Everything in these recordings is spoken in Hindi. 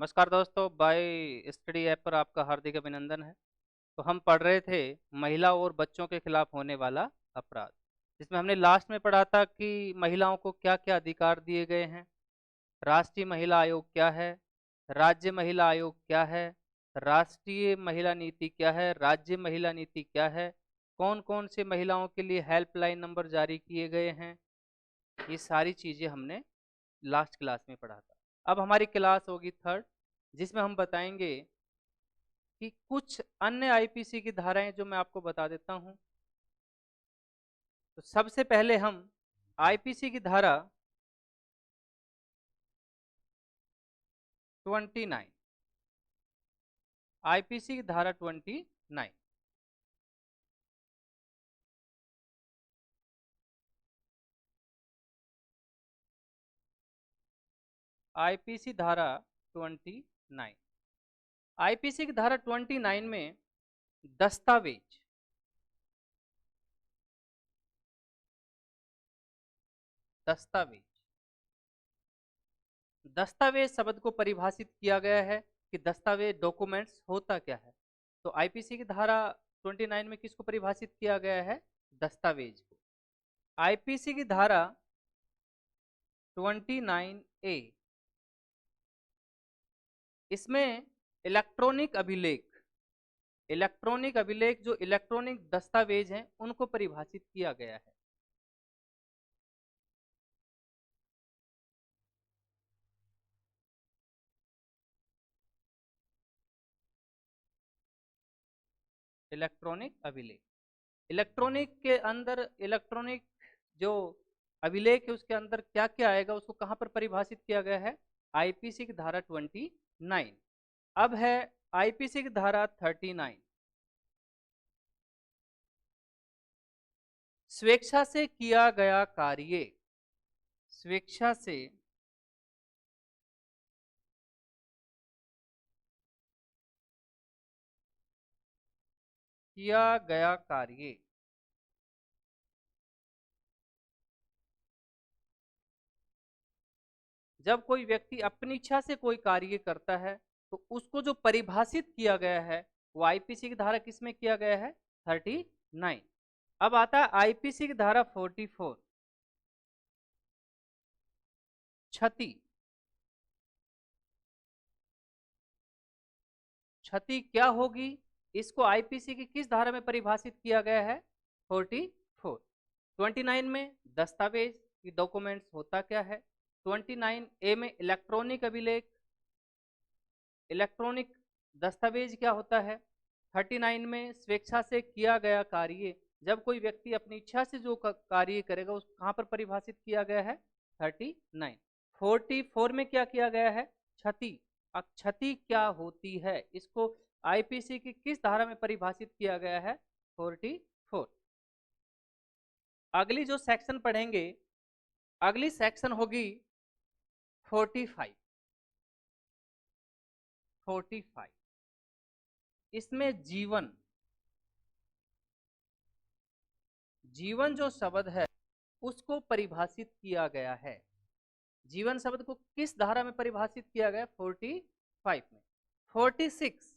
नमस्कार दोस्तों, बाय स्टडी ऐप पर आपका हार्दिक अभिनंदन है। तो हम पढ़ रहे थे महिला और बच्चों के खिलाफ होने वाला अपराध, जिसमें हमने लास्ट में पढ़ा था कि महिलाओं को क्या-क्या अधिकार दिए गए हैं, राष्ट्रीय महिला आयोग क्या है, राज्य महिला आयोग क्या है, राष्ट्रीय महिला नीति क्या है, राज्य महिला नीति क्या है, कौन-कौन से महिलाओं के लिए हेल्पलाइन नंबर जारी किए गए हैं। ये सारी चीज़ें हमने लास्ट क्लास में पढ़ा था। अब हमारी क्लास होगी थर्ड, जिसमें हम बताएंगे कि कुछ अन्य आईपीसी की धाराएं जो मैं आपको बता देता हूं। तो सबसे पहले हम आईपीसी की धारा 29, आईपीसी की धारा 29, आईपीसी धारा 29, आईपीसी की धारा 29 में दस्तावेज, दस्तावेज, दस्तावेज शब्द को परिभाषित किया गया है कि दस्तावेज डॉक्यूमेंट्स होता क्या है। तो आईपीसी की धारा 29 में किसको परिभाषित किया गया है? दस्तावेज को। आईपीसी की धारा 29A, इसमें इलेक्ट्रॉनिक अभिलेख, इलेक्ट्रॉनिक अभिलेख जो इलेक्ट्रॉनिक दस्तावेज हैं उनको परिभाषित किया गया है। इलेक्ट्रॉनिक अभिलेख, इलेक्ट्रॉनिक के अंदर इलेक्ट्रॉनिक जो अभिलेख है उसके अंदर क्या क्या आएगा, उसको कहां पर परिभाषित किया गया है? आईपीसी की धारा 29। अब है आईपीसी की धारा 39, स्वेच्छा से किया गया कार्य, स्वेच्छा से किया गया कार्य, जब कोई व्यक्ति अपनी इच्छा से कोई कार्य करता है तो उसको जो परिभाषित किया गया है वो आईपीसी की धारा किसमें किया गया है? 39। अब आता है आईपीसी की धारा 44, क्षति, क्षति क्या होगी? इसको आईपीसी की किस धारा में परिभाषित किया गया है? 44। 29 में दस्तावेज की डॉक्यूमेंट्स होता क्या है, 29A में इलेक्ट्रॉनिक अभिलेख, इलेक्ट्रॉनिक दस्तावेज क्या होता है, 39 में स्वेच्छा से किया गया कार्य, जब कोई व्यक्ति अपनी इच्छा से जो कार्य करेगा उस कहां पर परिभाषित किया गया है? 39। 44 में क्या किया गया है? क्षति। अब क्षति क्या होती है, इसको आईपीसी की किस धारा में परिभाषित किया गया है? 44। अगली जो सेक्शन पढ़ेंगे, अगली सेक्शन होगी 45, 45, इसमें जीवन, जीवन जो शब्द है उसको परिभाषित किया गया है। जीवन शब्द को किस धारा में परिभाषित किया गया? 45 में। 46,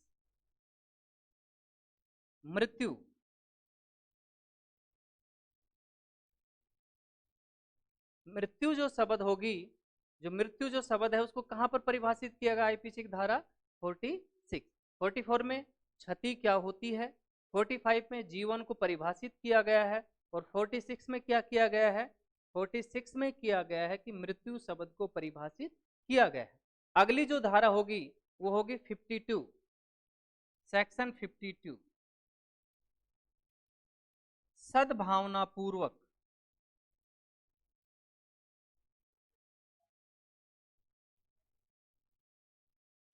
मृत्यु, मृत्यु जो शब्द होगी, जो मृत्यु जो शब्द है उसको कहां पर परिभाषित किया गया? आईपीसी की धारा 46। 44 में क्षति क्या होती है, 45 में जीवन को परिभाषित किया गया है, और 46 में क्या किया गया है? 46 में किया गया है कि मृत्यु शब्द को परिभाषित किया गया है। अगली जो धारा होगी वो होगी 52, सेक्शन 52, सद्भावना पूर्वक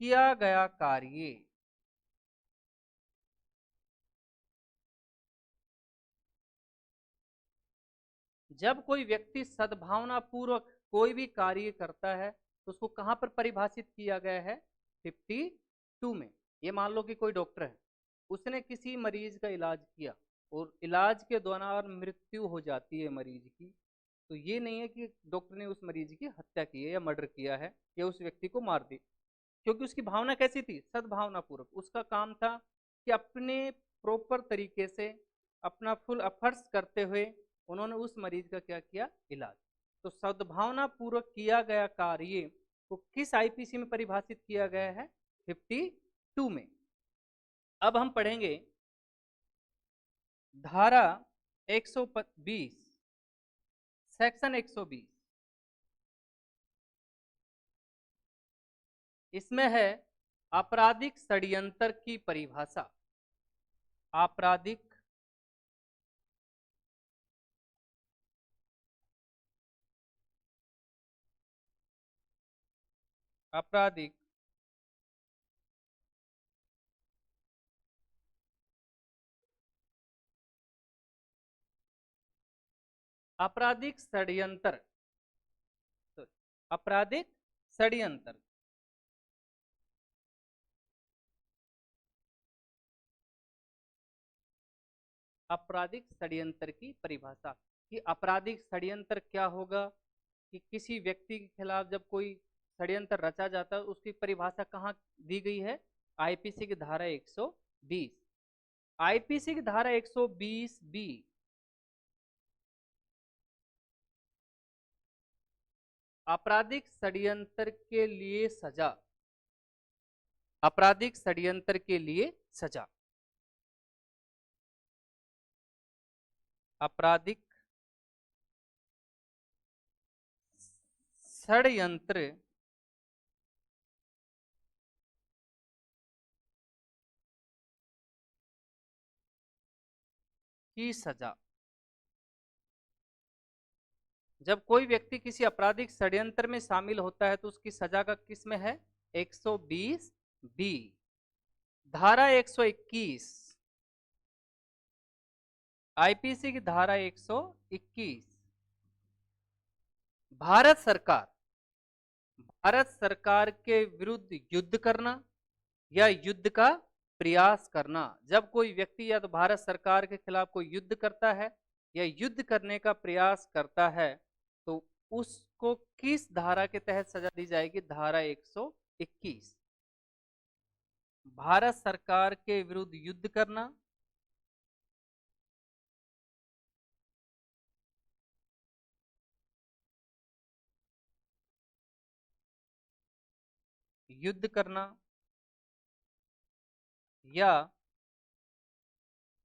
किया गया कार्य, जब कोई व्यक्ति सद्भावना पूर्वक कोई भी कार्य करता है तो उसको कहां पर परिभाषित किया गया है? 52 में। ये मान लो कि कोई डॉक्टर है, उसने किसी मरीज का इलाज किया और इलाज के दौरान मृत्यु हो जाती है मरीज की, तो ये नहीं है कि डॉक्टर ने उस मरीज की हत्या की है या मर्डर किया है या उस व्यक्ति को मार दी, क्योंकि उसकी भावना कैसी थी, सद्भावना पूर्वक। उसका काम था कि अपने प्रॉपर तरीके से अपना फुल एफर्ट्स करते हुए उन्होंने उस मरीज का क्या किया, इलाज। तो सद्भावना पूर्वक किया गया कार्य को किस आईपीसी में परिभाषित किया गया है, 52 में। अब हम पढ़ेंगे धारा 120 सेक्शन 120। इसमें है आपराधिक षड्यंत्र की परिभाषा। आपराधिक आपराधिक आपराधिक षड्यंत्र, आपराधिक षड्यंत्र। आपराधिक षड्यंत्र की परिभाषा कि आपराधिक षड्यंत्र क्या होगा, कि किसी व्यक्ति के खिलाफ जब कोई षड्यंत्र रचा जाता है उसकी परिभाषा कहाँ दी गई है, आईपीसी की धारा 120। आईपीसी की धारा 120 बी आपराधिक षड्यंत्र के लिए सजा, आपराधिक षड्यंत्र के लिए सजा, आपराधिक षड्यंत्र की सजा। जब कोई व्यक्ति किसी आपराधिक षड्यंत्र में शामिल होता है तो उसकी सजा का किस में है, 120 बी। धारा 121 आईपीसी की धारा 121, भारत सरकार, भारत सरकार के विरुद्ध युद्ध करना या युद्ध का प्रयास करना। जब कोई व्यक्ति या तो भारत सरकार के खिलाफ कोई युद्ध करता है या युद्ध करने का प्रयास करता है तो उसको किस धारा के तहत सजा दी जाएगी, धारा 121। भारत सरकार के विरुद्ध युद्ध करना, युद्ध करना या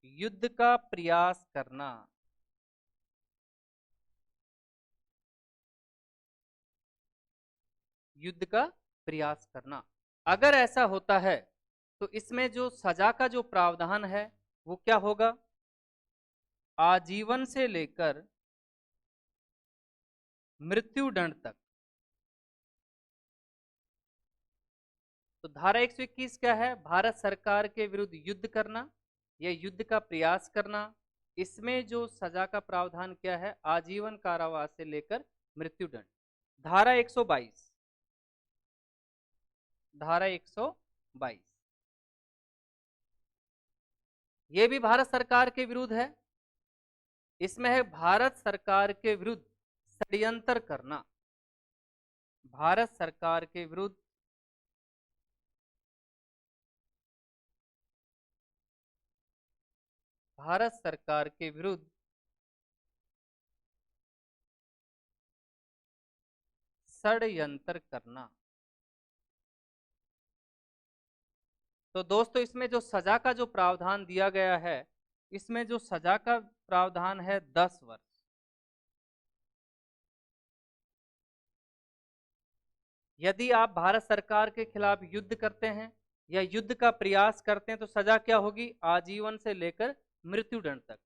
युद्ध का प्रयास करना, युद्ध का प्रयास करना। अगर ऐसा होता है तो इसमें जो सजा का जो प्रावधान है वो क्या होगा, आजीवन से लेकर मृत्युदंड तक। तो धारा 121 क्या है, भारत सरकार के विरुद्ध युद्ध करना या युद्ध का प्रयास करना। इसमें जो सजा का प्रावधान क्या है, आजीवन कारावास से लेकर मृत्युदंड। धारा 122, धारा 122 ये भी भारत सरकार के विरुद्ध है। इसमें है भारत सरकार के विरुद्ध षड्यंत्र करना, भारत सरकार के विरुद्ध भारत सरकार के विरुद्ध षड्यंत्र करना। तो दोस्तों इसमें जो सजा का जो प्रावधान दिया गया है, इसमें जो सजा का प्रावधान है 10 वर्ष। यदि आप भारत सरकार के खिलाफ युद्ध करते हैं या युद्ध का प्रयास करते हैं तो सजा क्या होगी, आजीवन से लेकर मृत्युदंड तक।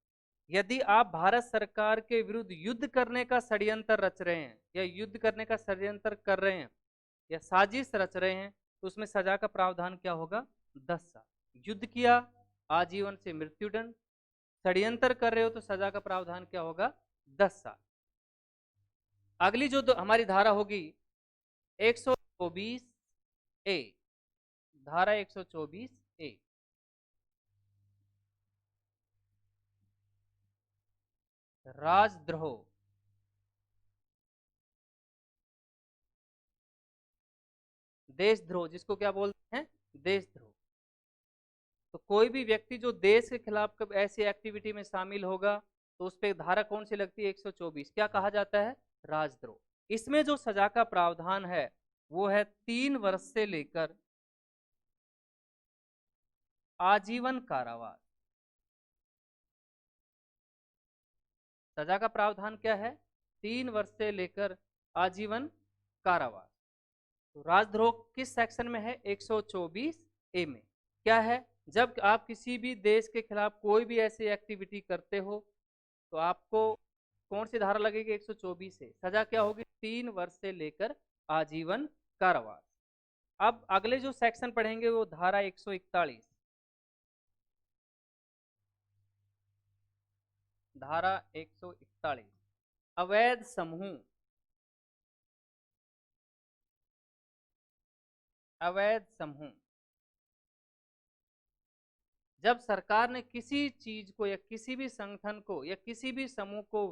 यदि आप भारत सरकार के विरुद्ध युद्ध करने का षड्यंत्र रच रहे हैं या युद्ध करने का षड्यंत्र कर रहे हैं या साजिश रच रहे हैं तो उसमें सजा का प्रावधान क्या होगा, 10 साल। युद्ध किया, आजीवन से मृत्युदंड। षड्यंत्र कर रहे हो तो सजा का प्रावधान क्या होगा, 10 साल। अगली जो हमारी धारा होगी 124 ए, धारा 124 ए, राजद्रोह। देशद्रोह, जिसको क्या बोलते हैं, देशद्रोह। तो कोई भी व्यक्ति जो देश के खिलाफ कब ऐसी एक्टिविटी में शामिल होगा तो उस पर धारा कौन सी लगती है, 124, क्या कहा जाता है, राजद्रोह। इसमें जो सजा का प्रावधान है वो है 3 वर्ष से लेकर आजीवन कारावास। सजा का प्रावधान क्या है, 3 वर्ष से लेकर आजीवन कारावास। तो राजद्रोह किस सेक्शन में है, 124A में। क्या है, जब आप किसी भी देश के खिलाफ कोई भी ऐसी एक्टिविटी करते हो तो आपको कौन सी धारा लगेगी, 124 से। सजा क्या होगी, 3 वर्ष से लेकर आजीवन कारावास। अब अगले जो सेक्शन पढ़ेंगे वो धारा 141। धारा 141, अवैध समूह। अवैध समूह, जब सरकार ने किसी चीज को या किसी भी संगठन को या किसी भी समूह को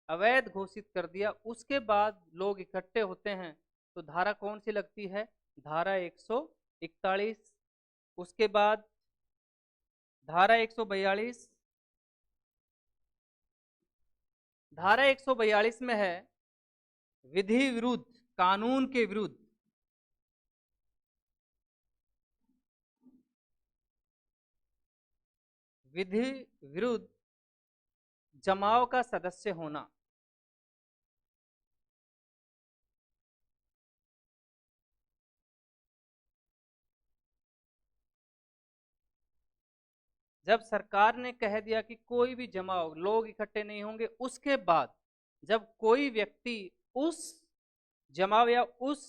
अवैध घोषित कर दिया, उसके बाद लोग इकट्ठे होते हैं तो धारा कौन सी लगती है, धारा 141। उसके बाद धारा 142। धारा 142 में है विधि विरुद्ध, कानून के विरुद्ध। विधि विरुद्ध जमाव का सदस्य होना। जब सरकार ने कह दिया कि कोई भी जमाव, लोग इकट्ठे नहीं होंगे, उसके बाद जब कोई व्यक्ति उस जमाव या उस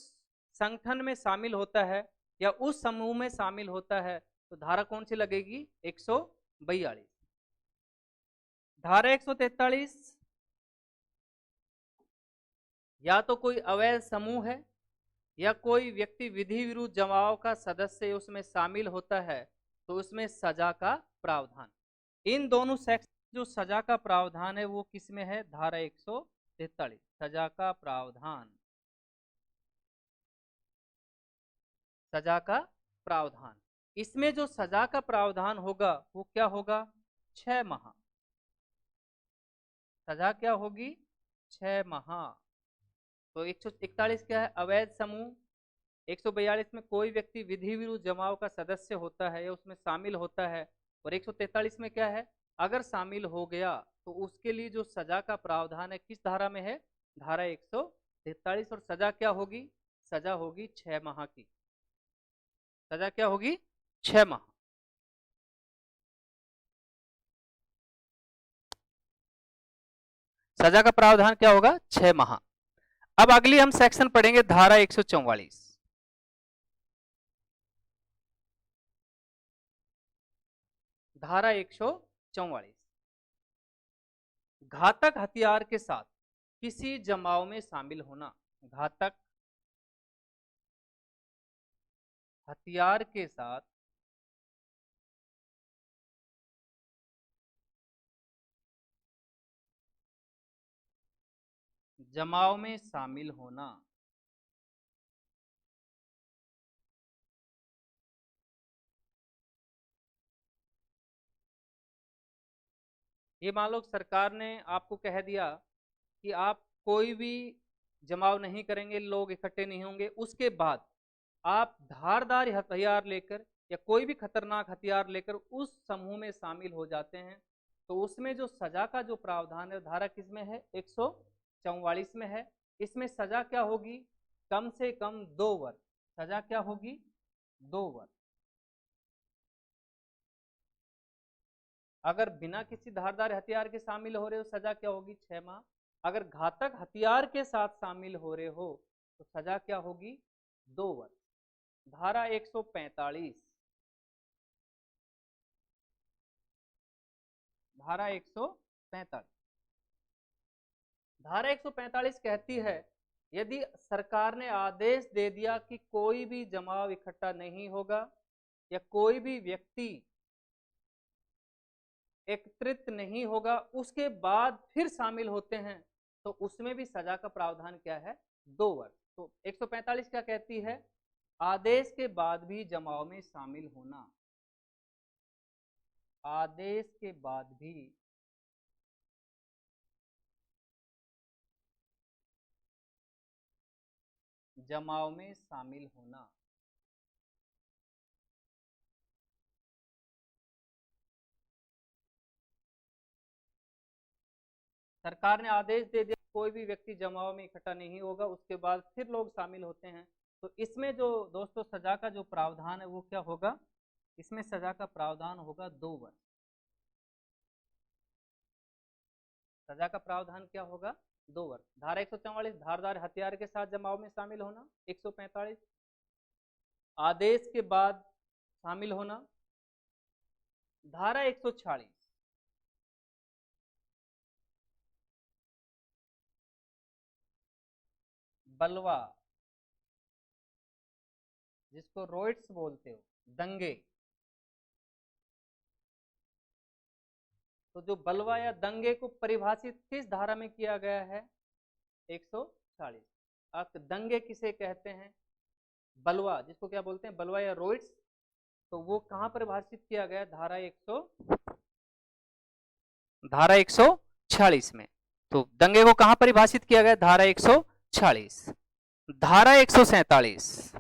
संगठन में शामिल होता है या उस समूह में शामिल होता है तो धारा कौन सी लगेगी, 142। धारा 143, या तो कोई अवैध समूह है या कोई व्यक्ति विधि विरुद्ध जमाव का सदस्य उसमें शामिल होता है तो उसमें सजा का प्रावधान। इन दोनों सेक्शन जो सजा का प्रावधान है वो किस में है, धारा 143, सजा का प्रावधान। सजा का प्रावधान, इसमें जो सजा का प्रावधान होगा वो क्या होगा, 6 माह। सजा क्या होगी, 6 माह। तो 141 क्या है, अवैध समूह। 142 में कोई व्यक्ति विधि विरुद्ध जमाव का सदस्य होता है या उसमें शामिल होता है। और 143 में क्या है, अगर शामिल हो गया तो उसके लिए जो सजा का प्रावधान है किस धारा में है, धारा 143। और सजा क्या होगी, सजा होगी 6 माह की। सजा क्या होगी, 6 माह। सजा का प्रावधान क्या होगा, 6 माह। अब अगली हम सेक्शन पढ़ेंगे धारा 144। धारा 144, घातक हथियार के साथ किसी जमाव में शामिल होना। घातक हथियार के साथ जमाव में शामिल होना। ये मान लो सरकार ने आपको कह दिया कि आप कोई भी जमाव नहीं करेंगे, लोग इकट्ठे नहीं होंगे, उसके बाद आप धारदार हथियार लेकर या कोई भी खतरनाक हथियार लेकर उस समूह में शामिल हो जाते हैं तो उसमें जो सजा का जो प्रावधान है धारा किसमें है, 144 में है। इसमें सजा क्या होगी, कम से कम 2 वर्ष। सजा क्या होगी, 2 वर्ष। अगर बिना किसी धारदार हथियार के शामिल हो रहे हो सजा क्या होगी, 6 माह। अगर घातक हथियार के साथ शामिल हो रहे हो तो सजा क्या होगी, 2 वर्ष। धारा 145, धारा 145, धारा 145 कहती है यदि सरकार ने आदेश दे दिया कि कोई भी जमाव इकट्ठा नहीं होगा या कोई भी व्यक्ति एकत्रित नहीं होगा, उसके बाद फिर शामिल होते हैं तो उसमें भी सजा का प्रावधान क्या है, 2 वर्ष। तो 145 क्या कहती है, आदेश के बाद भी जमाव में शामिल होना, आदेश के बाद भी जमाव में शामिल होना। सरकार ने आदेश दे दिया कोई भी व्यक्ति जमाव में इकट्ठा नहीं होगा, उसके बाद फिर लोग शामिल होते हैं, तो इसमें जो दोस्तों सजा का जो प्रावधान है वो क्या होगा, इसमें सजा का प्रावधान होगा 2 वर्ष। सजा का प्रावधान क्या होगा, 2 वर्ष। धारा 144 धारदार हथियार के साथ जमाव में शामिल होना, 145 आदेश के बाद शामिल होना, धारा 146 बलवा जिसको रोइट्स बोलते हो, दंगे, तो जो बलवा या दंगे को परिभाषित किस धारा में किया गया है, 140। आप दंगे किसे कहते हैं, बलवा जिसको क्या बोलते हैं, बलवा या रोइट्स, तो वो कहां परिभाषित किया गया, धारा 146 में। तो दंगे को कहां परिभाषित किया गया, धारा 146। धारा 147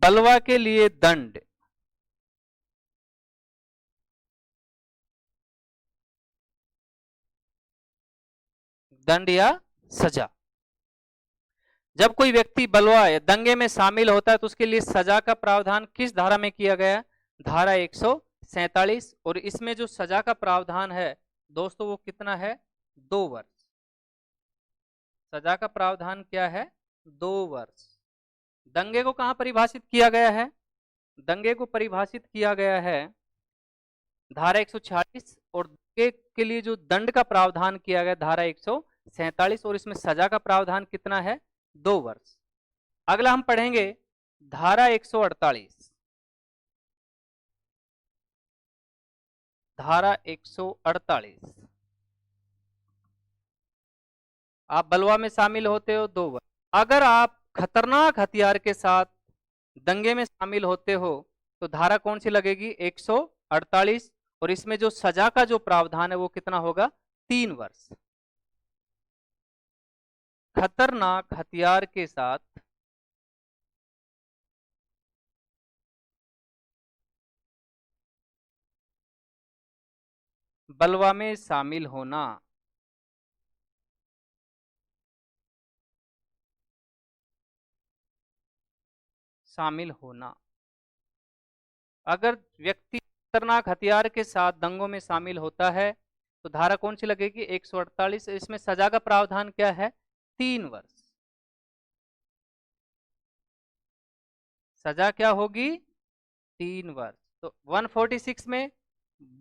बलवा के लिए दंड, दंड या सजा। जब कोई व्यक्ति बलवा या दंगे में शामिल होता है तो उसके लिए सजा का प्रावधान किस धारा में किया गया, धारा 147। और इसमें जो सजा का प्रावधान है दोस्तों वो कितना है, 2 वर्ष। सजा का प्रावधान क्या है, 2 वर्ष। दंगे को कहां परिभाषित किया गया है, दंगे को परिभाषित किया गया है धारा 146, और दंगे के लिए जो दंड का प्रावधान किया गया धारा 147, और इसमें सजा का प्रावधान कितना है, 2 वर्ष। अगला हम पढ़ेंगे धारा 148। धारा 148 आप बलवा में शामिल होते हो, 2 वर्ष। अगर आप खतरनाक हथियार के साथ दंगे में शामिल होते हो तो धारा कौन सी लगेगी, 148, और इसमें जो सजा का जो प्रावधान है वो कितना होगा, 3 वर्ष। खतरनाक हथियार के साथ बलवा में शामिल होना, शामिल होना। अगर व्यक्ति खतरनाक हथियार के साथ दंगों में शामिल होता है तो धारा कौन सी लगेगी, 148। इसमें सजा का प्रावधान क्या है, 3 वर्ष। सजा क्या होगी, 3 वर्ष। तो 146 में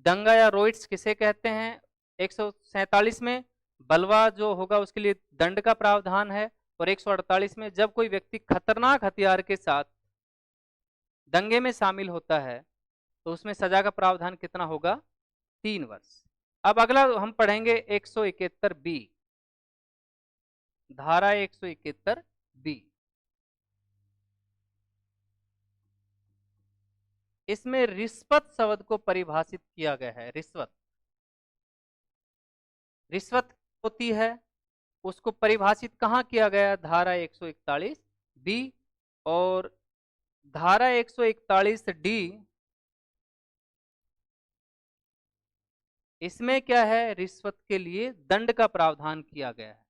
दंगा या रोइट्स किसे कहते हैं, 147 में बलवा जो होगा उसके लिए दंड का प्रावधान है, और 148 में जब कोई व्यक्ति खतरनाक हथियार के साथ दंगे में शामिल होता है तो उसमें सजा का प्रावधान कितना होगा, 3 वर्ष। अब अगला हम पढ़ेंगे 171 बी, धारा 171 बी। इसमें रिश्वत शब्द को परिभाषित किया गया है। रिश्वत, रिश्वत होती है उसको परिभाषित कहां किया गया, धारा 141 बी, और धारा 141 डी, इसमें क्या है, रिश्वत के लिए दंड का प्रावधान किया गया है।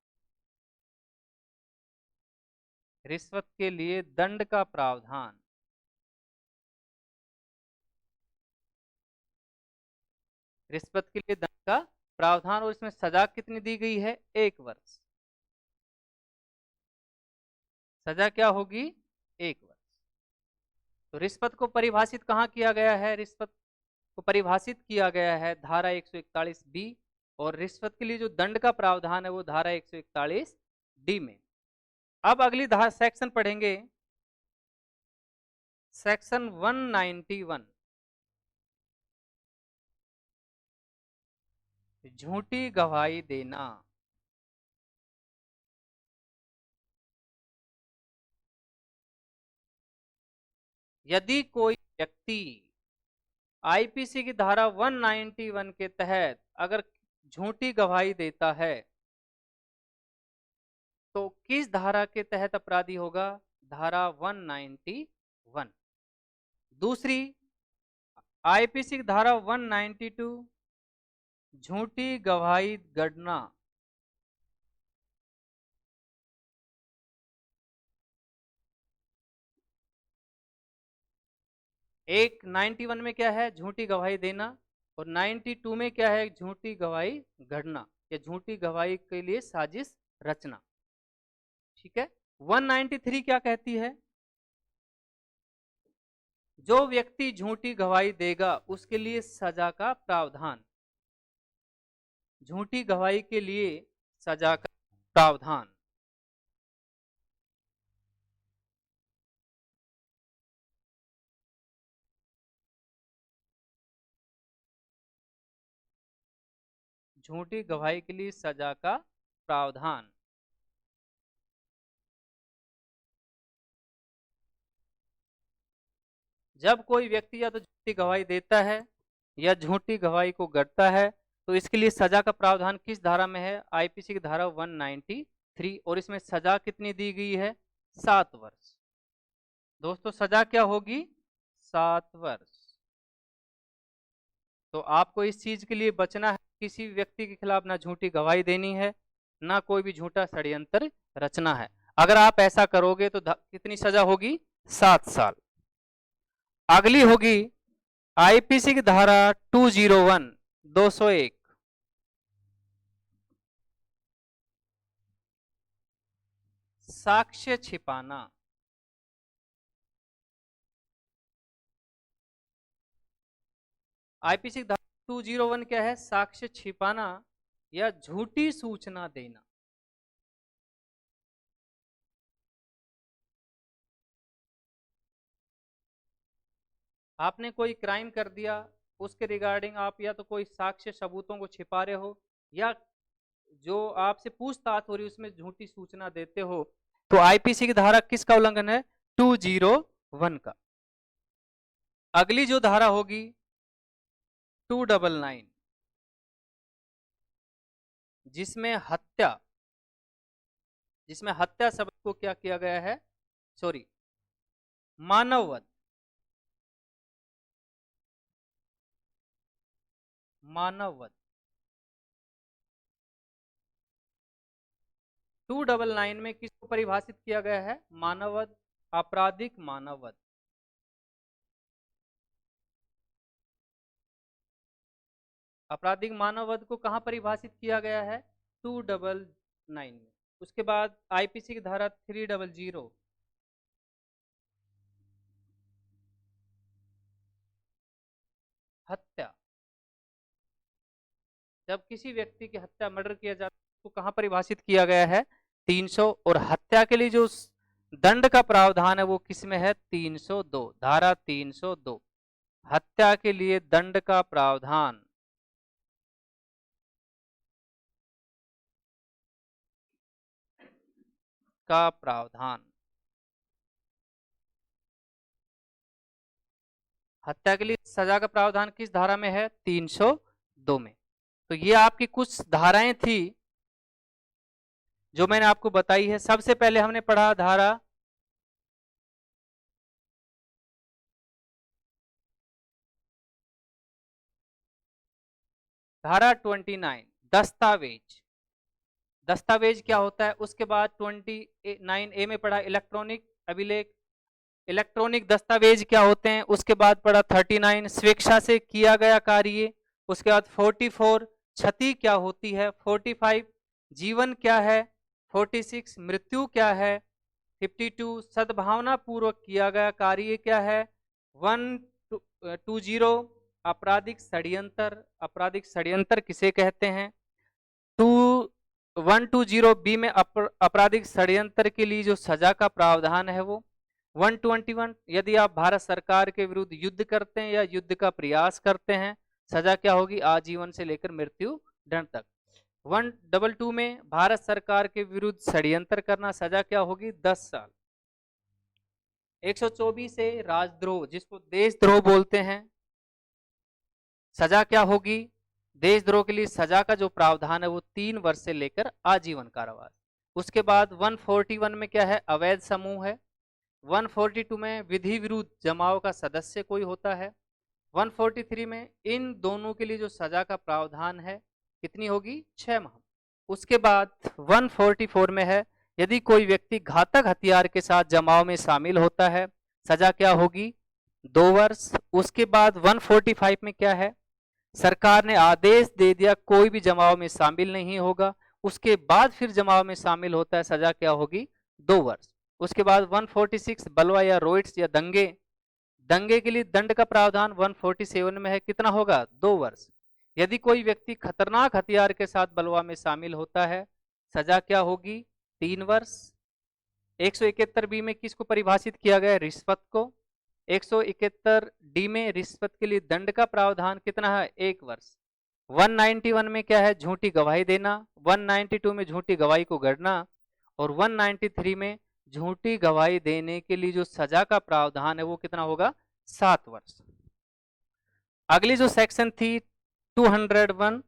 रिश्वत के लिए दंड का प्रावधान, रिश्वत के लिए दंड का प्रावधान, और इसमें सजा कितनी दी गई है, 1 वर्ष। सजा क्या होगी, 1 वर्ष। तो रिश्वत को परिभाषित कहां किया गया है, रिश्वत को परिभाषित किया गया है धारा 141 बी, और रिश्वत के लिए जो दंड का प्रावधान है वो धारा 141 डी में। अब अगली धारा सेक्शन पढ़ेंगे, सेक्शन 191, झूठी गवाही देना। यदि कोई व्यक्ति आईपीसी की धारा 191 के तहत अगर झूठी गवाही देता है तो किस धारा के तहत अपराधी होगा? धारा 191। दूसरी, आईपीसी की धारा 192 झूठी गवाही गणना। एक 91 में क्या है? झूठी गवाही देना, और 92 में क्या है? झूठी गवाही गढ़ना या झूठी गवाही के लिए साजिश रचना। ठीक है। 193 क्या कहती है? जो व्यक्ति झूठी गवाही देगा उसके लिए सजा का प्रावधान। झूठी गवाही के लिए सजा का प्रावधान। झूठी गवाही के लिए सजा का प्रावधान। जब कोई व्यक्ति या तो झूठी गवाही देता है या झूठी गवाही को गढ़ता है तो इसके लिए सजा का प्रावधान किस धारा में है? आईपीसी की धारा 193, और इसमें सजा कितनी दी गई है? 7 वर्ष। दोस्तों सजा क्या होगी? 7 वर्ष। तो आपको इस चीज के लिए बचना है, किसी व्यक्ति के खिलाफ ना झूठी गवाही देनी है, ना कोई भी झूठा षड्यंत्र रचना है। अगर आप ऐसा करोगे तो कितनी सजा होगी? 7 साल। अगली होगी आईपीसी की धारा 201 201। साक्ष्य छिपाना। आईपीसी की धारा 201 क्या है? साक्ष्य छिपाना या झूठी सूचना देना। आपने कोई क्राइम कर दिया, उसके रिगार्डिंग आप या तो कोई साक्ष्य सबूतों को छिपा रहे हो या जो आपसे पूछताछ हो रही है उसमें झूठी सूचना देते हो, तो आईपीसी की धारा किसका उल्लंघन है? 201 का। अगली जो धारा होगी 299, जिसमें हत्या शब्द को क्या किया गया है? सॉरी, मानववध। मानववध 299 में किसको परिभाषित किया गया है? मानववध, आपराधिक मानववध। आपराधिक मानववध को कहां परिभाषित किया गया है? 299 में। उसके बाद आईपीसी की धारा 300, हत्या। जब किसी व्यक्ति की हत्या, मर्डर किया जाता है तो कहां परिभाषित किया गया है? 300। और हत्या के लिए जो दंड का प्रावधान है वो किस में है? 302, धारा 302। हत्या के लिए दंड का प्रावधान का प्रावधान। हत्या के लिए सजा का प्रावधान किस धारा में है? 302 में। तो ये आपकी कुछ धाराएं थी जो मैंने आपको बताई है। सबसे पहले हमने पढ़ा धारा धारा 29, दस्तावेज। दस्तावेज क्या होता है? उसके बाद 29A में पढ़ा इलेक्ट्रॉनिक अभिलेख। इलेक्ट्रॉनिक दस्तावेज क्या होते हैं? उसके बाद पढ़ा 39 स्वेच्छा से किया गया कार्य। उसके बाद 44 क्षति क्या होती है? 45 जीवन क्या है? 46 मृत्यु क्या है? 52 सद्भावना पूर्वक किया गया कार्य क्या है? 120 आपराधिक षड्यंत्र। आपराधिक षड्यंत्र किसे कहते हैं? 120B में आपराधिक षड्यंत्र के लिए जो सजा का प्रावधान है वो 121, यदि आप भारत सरकार के विरुद्ध युद्ध करते हैं या युद्ध का प्रयास करते हैं, सजा क्या होगी? आजीवन से लेकर मृत्यु दंड तक। 122 में भारत सरकार के विरुद्ध षड्यंत्र करना, सजा क्या होगी? 10 साल। 124 से राजद्रोह जिसको देशद्रोह बोलते हैं, सजा क्या होगी? देशद्रोह के लिए सजा का जो प्रावधान है वो 3 वर्ष से लेकर आजीवन कारावास। उसके बाद 141 में क्या है? अवैध समूह है। 142 में विधि विरुद्ध जमाव का सदस्य कोई होता है। 143 में इन दोनों के लिए जो सजा का प्रावधान है कितनी होगी? 6 माह। उसके बाद 144 में है यदि कोई व्यक्ति घातक हथियार के साथ जमाव में शामिल होता है, सजा क्या होगी? 2 वर्ष। उसके बाद 145 में क्या है? सरकार ने आदेश दे दिया कोई भी जमाव में शामिल नहीं होगा, उसके बाद फिर जमाव में शामिल होता है, सजा क्या होगी? 2 वर्ष। उसके बाद 146 बलवा या रोइट्स या दंगे, दंगे के लिए दंड का प्रावधान 147 में है, कितना होगा? 2 वर्ष। यदि कोई व्यक्ति खतरनाक हथियार के साथ बलवा में शामिल होता है, सजा क्या होगी? 3 वर्ष। 171 बी में किसको परिभाषित किया गया? रिश्वत को। 171 डी में रिश्वत के लिए दंड का प्रावधान कितना है? 1 वर्ष। 191 में क्या है? झूठी गवाही देना। 192 में झूठी गवाही को गढ़ना। और 193 में झूठी गवाही देने के लिए जो सजा का प्रावधान है वो कितना होगा? 7 वर्ष। अगली जो सेक्शन थी 201,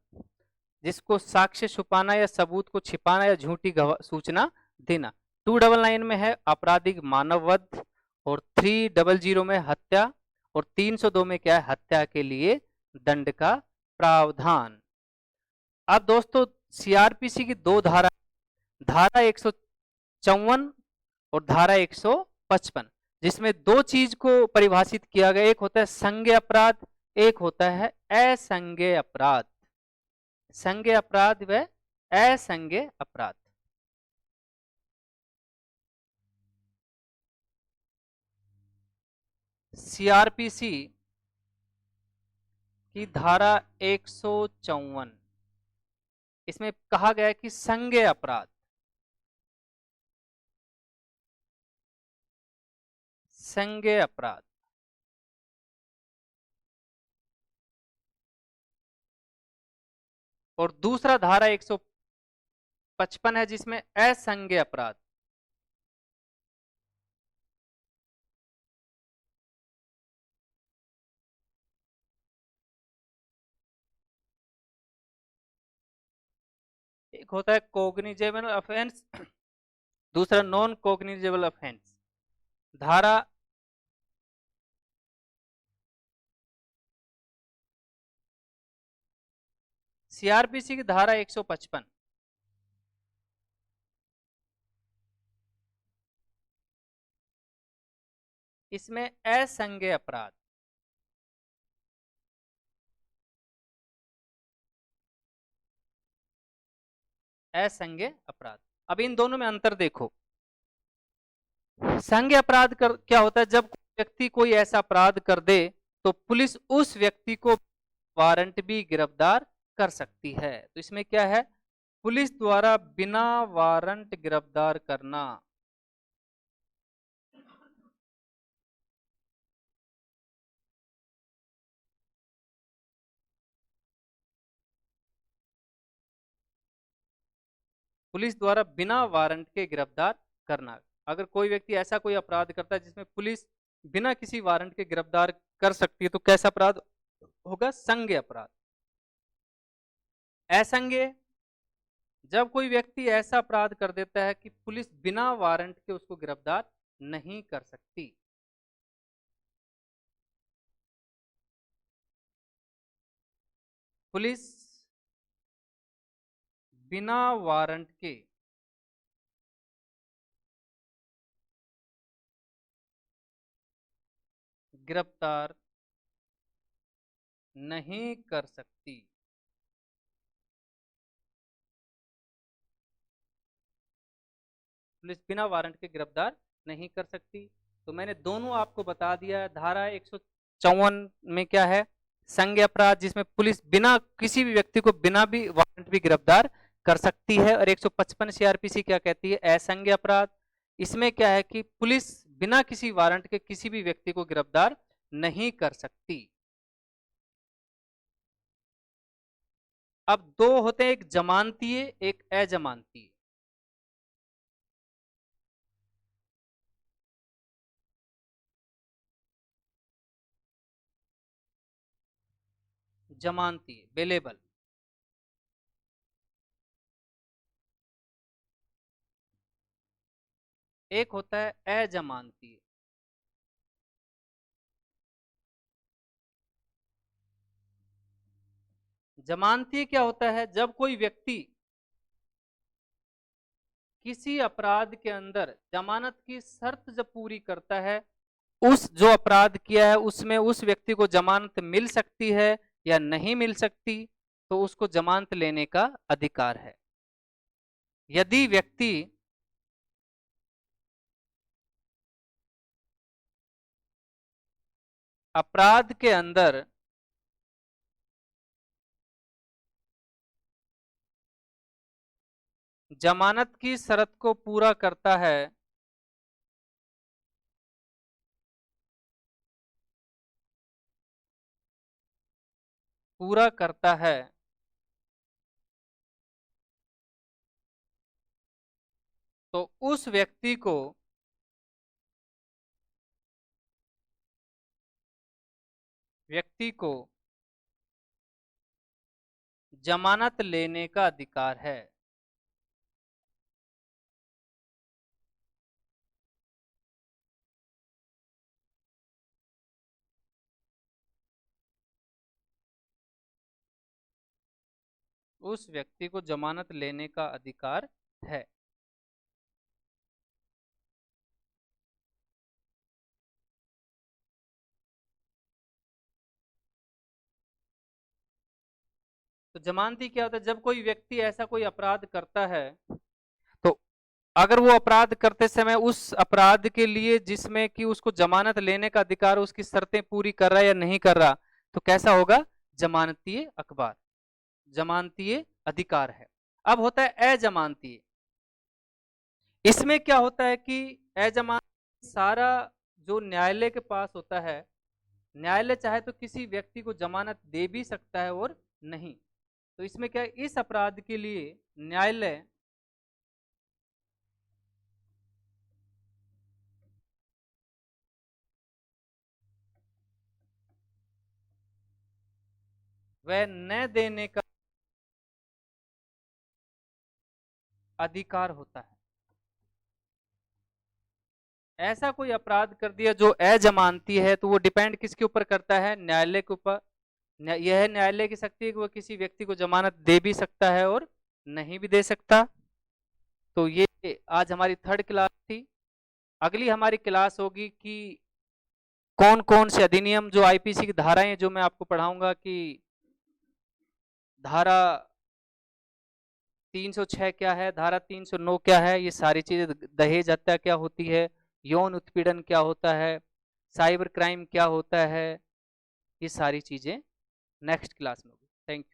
जिसको साक्ष्य छुपाना या सबूत को छिपाना या झूठी सूचना देना। 299 में है आपराधिक मानववध। और 300 में हत्या। और 302 में क्या है? हत्या के लिए दंड का प्रावधान। अब दोस्तों सीआरपीसी की 2 धारा, धारा 154 और धारा 155, जिसमें 2 चीज को परिभाषित किया गया। एक होता है संज्ञेय अपराध, एक होता है असंज्ञेय अपराध। संज्ञेय अपराध व असंज्ञेय अपराध। सीआरपीसी की धारा 154, इसमें कहा गया है कि संज्ञेय अपराध, संज्ञेय अपराध और दूसरा धारा 155 है जिसमें असंज्ञेय अपराध। एक होता है कोग्निजेबल ऑफेंस, दूसरा नॉन कोग्निजेबल ऑफेंस। धारा सीआरपीसी की धारा 155, इसमें असंज्ञेय अपराध, असंज्ञेय अपराध। अब इन दोनों में अंतर देखो। संज्ञेय अपराध क्या होता है? जब व्यक्ति कोई ऐसा अपराध कर दे तो पुलिस उस व्यक्ति को वारंट भी गिरफ्तार कर सकती है। तो इसमें क्या है? पुलिस द्वारा बिना वारंट गिरफ्तार करना। पुलिस द्वारा बिना वारंट के गिरफ्तार करना। अगर कोई व्यक्ति ऐसा कोई अपराध करता है जिसमें पुलिस बिना किसी वारंट के गिरफ्तार कर सकती है तो कैसा अपराध होगा? संज्ञेय अपराध। असंज्ञेय, जब कोई व्यक्ति ऐसा अपराध कर देता है कि पुलिस बिना वारंट के उसको गिरफ्तार नहीं कर सकती। पुलिस बिना वारंट के गिरफ्तार नहीं कर सकती। पुलिस बिना वारंट के गिरफ्तार नहीं कर सकती। तो मैंने दोनों आपको बता दिया। धारा 154 में क्या है? संज्ञेय अपराध, जिसमें पुलिस बिना किसी भी व्यक्ति को बिना भी वारंट भी गिरफ्तार कर सकती है। और 155 सीआरपीसी क्या कहती है? असंज्ञेय अपराध। इसमें क्या है कि पुलिस बिना किसी वारंट के किसी भी व्यक्ति को गिरफ्तार नहीं कर सकती। अब 2 होते हैं, एक जमानतीय एक अजमानतीय। जमानती, बेलेबल। एक होता है अजमानती। जमानती क्या होता है? जब कोई व्यक्ति किसी अपराध के अंदर जमानत की शर्त जब पूरी करता है, उस जो अपराध किया है उसमें उस व्यक्ति को जमानत मिल सकती है या नहीं मिल सकती, तो उसको जमानत लेने का अधिकार है। यदि व्यक्ति अपराध के अंदर जमानत की शर्त को पूरा करता है, पूरा करता है, तो उस व्यक्ति को जमानत लेने का अधिकार है। उस व्यक्ति को जमानत लेने का अधिकार है। तो जमानती क्या होता है? जब कोई व्यक्ति ऐसा कोई अपराध करता है, तो अगर वो अपराध करते समय उस अपराध के लिए जिसमें कि उसको जमानत लेने का अधिकार, उसकी शर्तें पूरी कर रहा है या नहीं कर रहा, तो कैसा होगा? जमानतीय अखबार, जमानतीय अधिकार है। अब होता है अजमानतीय। इसमें क्या होता है कि अजमानती सारा जो न्यायालय के पास होता है, न्यायालय चाहे तो किसी व्यक्ति को जमानत दे भी सकता है और नहीं। तो इसमें क्या है? इस अपराध के लिए न्यायालय वह न देने का अधिकार होता है। ऐसा कोई अपराध कर दिया जो अजमानती है, तो वो डिपेंड किसके ऊपर करता है? न्यायालय के ऊपर। यह न्यायालय की शक्ति है कि वह किसी व्यक्ति को जमानत दे भी सकता है और नहीं भी दे सकता। तो ये आज हमारी थर्ड क्लास थी। अगली हमारी क्लास होगी कि कौन कौन से अधिनियम, जो आईपीसी की धाराएं जो मैं आपको पढ़ाऊंगा, कि धारा 306 क्या है, धारा 309 क्या है, ये सारी चीजें, दहेज हत्या क्या होती है, यौन उत्पीड़न क्या होता है, साइबर क्राइम क्या होता है, ये सारी चीजें नेक्स्ट क्लास में होगी। Thank you.